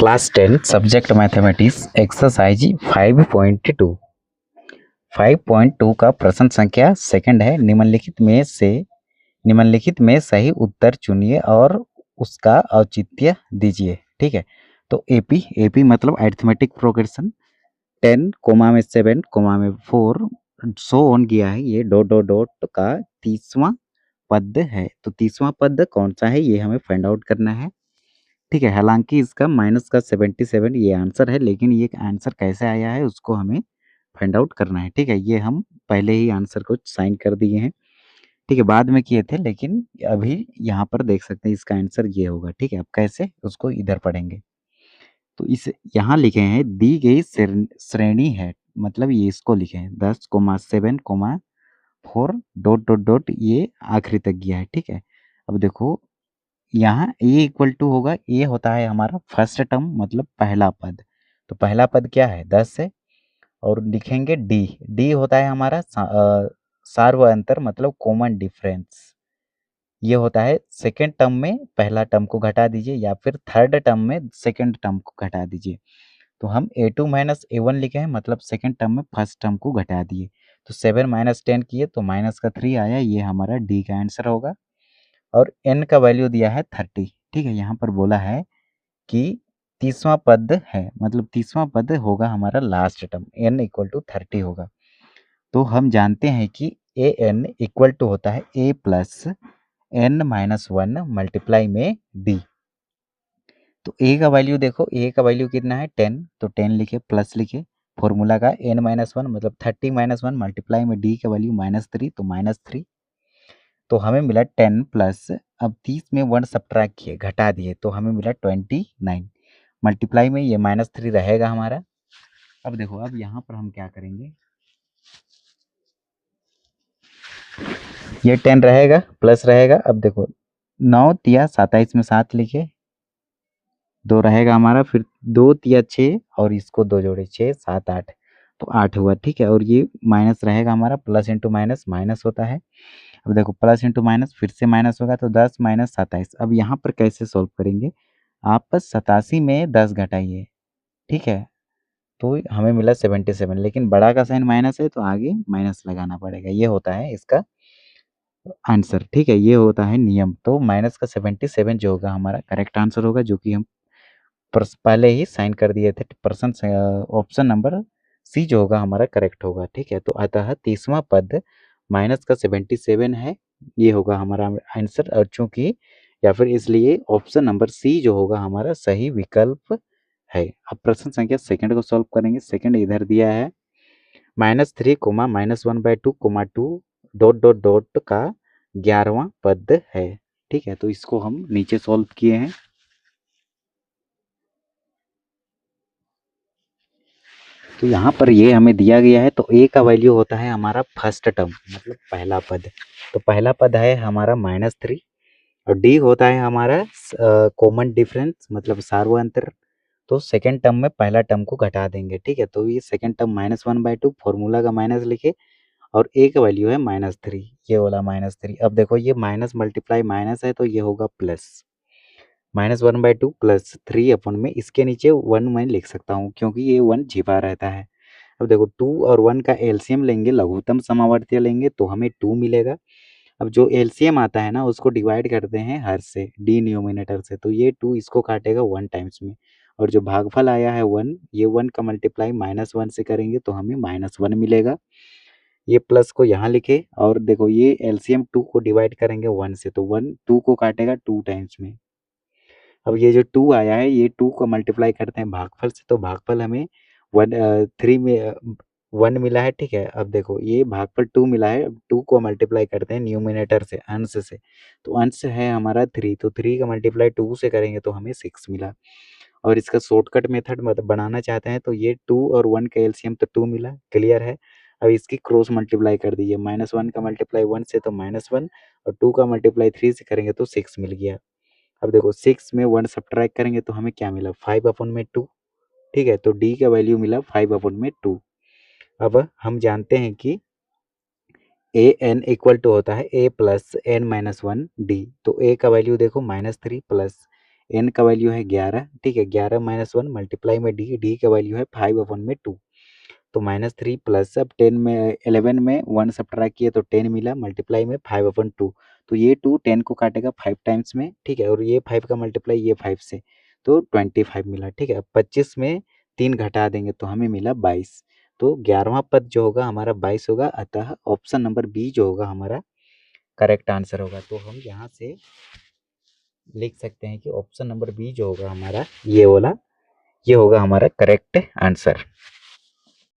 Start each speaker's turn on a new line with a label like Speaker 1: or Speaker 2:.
Speaker 1: Class 10 subject mathematics exercise 5.2 5.2 का प्रश्न संख्या सेकंड है। निम्नलिखित में सही उत्तर चुनिए और उसका औचित्य दीजिए। ठीक है, तो एपी मतलब अरिथमेटिक प्रोग्रेशन 10 कोमा में 7 कोमा में 4 सो ऑन गया है। ये डॉट डॉट डॉट का 30वां पद है। तो 30वां पद कौन सा है ये हमें फाइंड आउट करना है। ठीक है, हालांकि इसका माइनस का 77 ये आंसर है, लेकिन ये आंसर कैसे आया है उसको हमें फाइंड आउट करना है। ठीक है, ये हम पहले ही आंसर को साइन कर दिए हैं। ठीक है, बाद में किए थे, लेकिन अभी यहाँ पर देख सकते हैं इसका आंसर ये होगा। ठीक है, अब कैसे उसको इधर पढ़ेंगे, तो इस यहाँ लिखे हैं दी गई श्रेणी है, मतलब ये इसको लिखे हैं 10 comma 7 comma 4 dot dot dot ये आखिरी तक गया है। ठीक है, अब देखो यहाँ a इक्वल टू होगा, a होता है हमारा फर्स्ट टर्म मतलब पहला पद। तो पहला पद क्या है 10 है, और लिखेंगे d होता है हमारा सार्वअंतर मतलब कॉमन डिफरेंस। ये होता है सेकेंड टर्म में पहला टर्म को घटा दीजिए, या फिर थर्ड टर्म में सेकेंड टर्म को घटा दीजिए। तो हम a2 माइनस a1 लिखे हैं, मतलब सेकेंड टर्म में फर्स्ट टर्म को घटा दिए। तो 7 माइनस 10 किए तो माइनस का 3 आया, ये हमारा d का आंसर होगा। और n का वैल्यू दिया है 30। ठीक है, यहाँ पर बोला है कि 30वां पद है, मतलब 30वां पद होगा हमारा last term, n equal to 30 होगा। तो हम जानते हैं कि ए एन इक्वल टू होता है a plus n minus 1 multiply में d। तो a का वैल्यू देखो, a का वैल्यू कितना है 10, तो 10 लिखे प्लस लिखे फॉर्मूला का n माइनस 1 मतलब 30 माइनस 1 मल्टीप्लाई में d का वैल्यू -3, तो -3। तो हमें मिला 10 प्लस, अब 30 में 1 सब्ट्रैक्ट किए घटा दिए तो हमें मिला 29 मल्टीप्लाई में ये -3 रहेगा हमारा। अब देखो, अब यहाँ पर हम क्या करेंगे, ये 10 रहेगा प्लस रहेगा। अब देखो 9 तिया 27 में 7 लिखे, 2 रहेगा हमारा, फिर 2 तिया 6 और इसको 2 जोड़े 6 7 8, तो 8 हुआ। ठीक है, और ये माइनस रहेगा हमारा, प्लस इंटू माइनस माइनस होता है। अब देखो प्लस इंटू माइनस फिर से माइनस होगा, तो 10 माइनस 27। अब यहाँ पर कैसे सॉल्व करेंगे, आप 87 में 10 घटाइए। ठीक है, तो हमें मिला 77, लेकिन बड़ा का साइन माइनस है तो आगे माइनस लगाना पड़ेगा। ये होता है इसका आंसर। ठीक है, ये होता है नियम। तो माइनस का 77 जो होगा हमारा करेक्ट आंसर होगा, जो कि हम पहले ही साइन कर दिए थे। ऑप्शन नंबर सी जो होगा हमारा करेक्ट होगा। ठीक है, तो अतः 30वां पद माइनस का 77 है, ये होगा हमारा आंसर। और चूंकि या फिर इसलिए ऑप्शन नंबर सी जो होगा हमारा सही विकल्प है। अब प्रश्न संख्या सेकंड को सॉल्व करेंगे। सेकंड इधर दिया है -3 comma -1/2 comma 2 dot dot dot का 11वां पद है। ठीक है, तो इसको हम नीचे सॉल्व किए हैं। तो यहाँ पर ये हमें दिया गया है, तो a का वैल्यू होता है हमारा फर्स्ट टर्म मतलब पहला पद। तो पहला पद है हमारा -3, और d होता है हमारा कॉमन डिफरेंस मतलब सार्वअंतर। तो सेकेंड टर्म में पहला टर्म को घटा देंगे। ठीक है, तो ये सेकेंड टर्म -1/2 फॉर्मूला का माइनस लिखे, और a का वैल्यू है -3, ये वाला -3। अब देखो ये माइनस मल्टीप्लाई माइनस है, तो ये होगा प्लस, -1/2 प्लस 3 अपन में इसके नीचे 1 मैं लिख सकता हूँ, क्योंकि ये 1 छिपा रहता है। अब देखो 2 और 1 का एलसीएम लेंगे, लघुत्तम समावर्तीय लेंगे, तो हमें 2 मिलेगा। अब जो एलसीएम आता है ना उसको डिवाइड करते हैं हर से, डी न्यूमिनेटर से, तो ये 2 इसको काटेगा 1 टाइम्स में, और जो भागफल आया है 1, ये 1 का मल्टीप्लाई -1 से करेंगे तो हमें -1 मिलेगा। ये प्लस को यहाँ लिखे, और देखो ये एलसीएम 2 को डिवाइड करेंगे 1 से, तो 1 2 को काटेगा 2 टाइम्स में। अब ये जो 2 आया है, ये 2 को मल्टीप्लाई करते हैं भागफल से, तो भागफल हमें 3 में 1 मिला है। ठीक है, अब देखो ये भागफल 2 मिला है, अब 2 को मल्टीप्लाई करते हैं न्यूमिनेटर से, अंश से, तो अंश है हमारा 3, तो 3 का मल्टीप्लाई 2 से करेंगे तो हमें 6 मिला। और इसका शॉर्टकट मेथड मतलब बनाना चाहते हैं, तो ये 2 और 1 का एलसीएम तो 2 मिला, क्लियर है। अब इसकी क्रॉस मल्टीप्लाई कर दीजिए, -1 का मल्टीप्लाई 1 से तो -1, और 2 का मल्टीप्लाई 3 से करेंगे तो 6 मिल गया। अब देखो 6 में 1 सब्ट्रैक्ट करेंगे तो हमें क्या मिला, 5/2। ठीक है, तो d का वैल्यू मिला 5/2। अब हम जानते हैं कि ए एन इक्वल टू होता है a plus n minus 1 d। तो a का वैल्यू देखो -3 प्लस एन का वैल्यू है 11, ठीक है, 11 माइनस 1 मल्टीप्लाई में डी का वैल्यू है 5/1 में 2, तो -3 प्लस अब 10 में 11 में 1 सब्ट्रैक्ट किए तो 10 मिला, मल्टीप्लाई में 5/2, तो ये 2 10 को काटेगा 5 टाइम्स में, ठीक है, और ये 5 का मल्टीप्लाई ये 5 से, तो 25 मिला, ठीक है। अब 25 में 3 घटा देंगे तो हमें मिला 22, तो 11वां पद जो होगा हमारा 22 होगा, अतः ऑप्शन नंबर बी जो होगा हमारा करेक्ट आंसर होगा। तो हम यहाँ से लिख सकते हैं कि ऑप्शन नंबर बी जो होगा हमारा ये वाला, ये होगा हमारा करेक्ट आंसर।